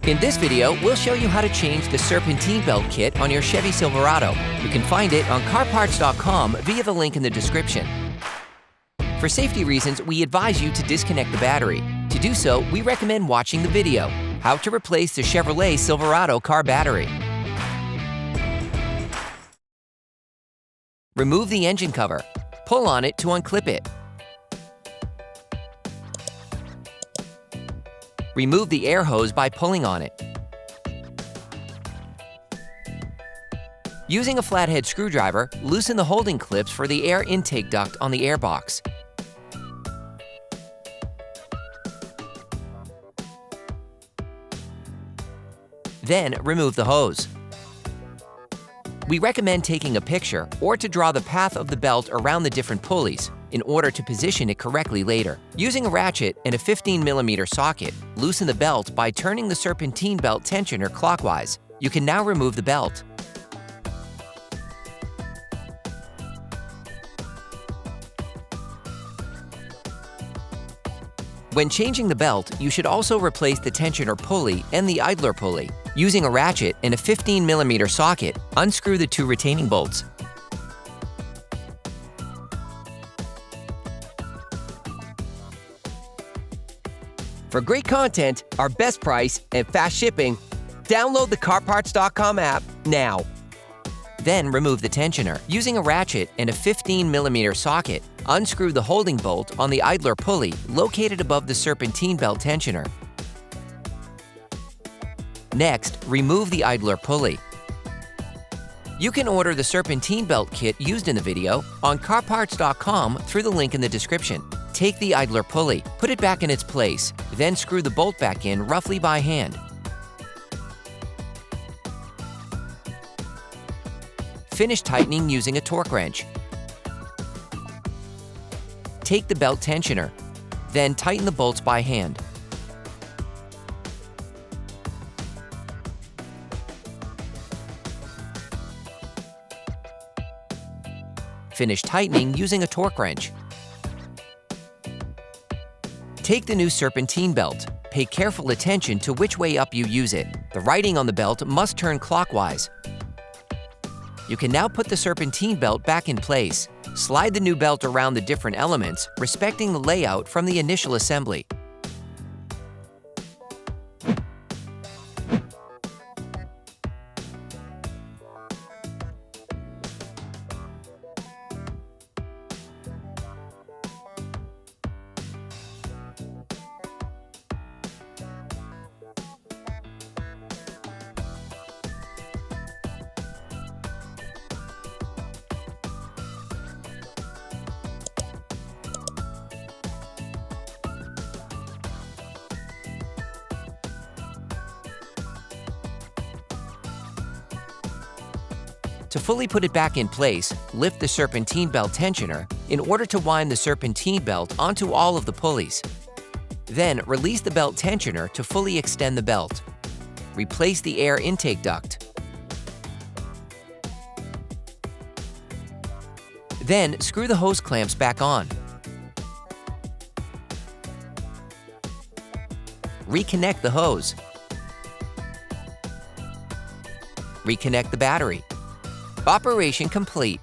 In this video, we'll show you how to change the Serpentine belt kit on your Chevy Silverado. You can find it on CarParts.com via the link in the description. For safety reasons, we advise you to disconnect the battery. To do so, we recommend watching the video, How to Replace the Chevrolet Silverado Car Battery. Remove the engine cover. Pull on it to unclip it. Remove the air hose by pulling on it. Using a flathead screwdriver, loosen the holding clips for the air intake duct on the airbox. Then remove the hose. We recommend taking a picture or to draw the path of the belt around the different pulleys in order to position it correctly later. Using a ratchet and a 15mm socket, loosen the belt by turning the Serpentine belt tensioner clockwise. You can now remove the belt. When changing the belt, you should also replace the tensioner pulley and the idler pulley. Using a ratchet and a 15mm socket, unscrew the two retaining bolts. For great content, our best price, and fast shipping, download the CarParts.com app now. Then remove the tensioner. Using a ratchet and a 15mm socket, unscrew the holding bolt on the idler pulley located above the Serpentine belt tensioner. Next, remove the idler pulley. You can order the Serpentine belt kit used in the video on CarParts.com through the link in the description. Take the idler pulley, put it back in its place, then screw the bolt back in roughly by hand. Finish tightening using a torque wrench. Take the belt tensioner, then tighten the bolts by hand. Finish tightening using a torque wrench. Take the new Serpentine belt. Pay careful attention to which way up you use it. The writing on the belt must turn clockwise. You can now put the Serpentine belt back in place. Slide the new belt around the different elements, respecting the layout from the initial assembly. To fully put it back in place, lift the Serpentine belt tensioner in order to wind the Serpentine belt onto all of the pulleys. Then release the belt tensioner to fully extend the belt. Replace the air intake duct. Then screw the hose clamps back on. Reconnect the hose. Reconnect the battery. Operation complete.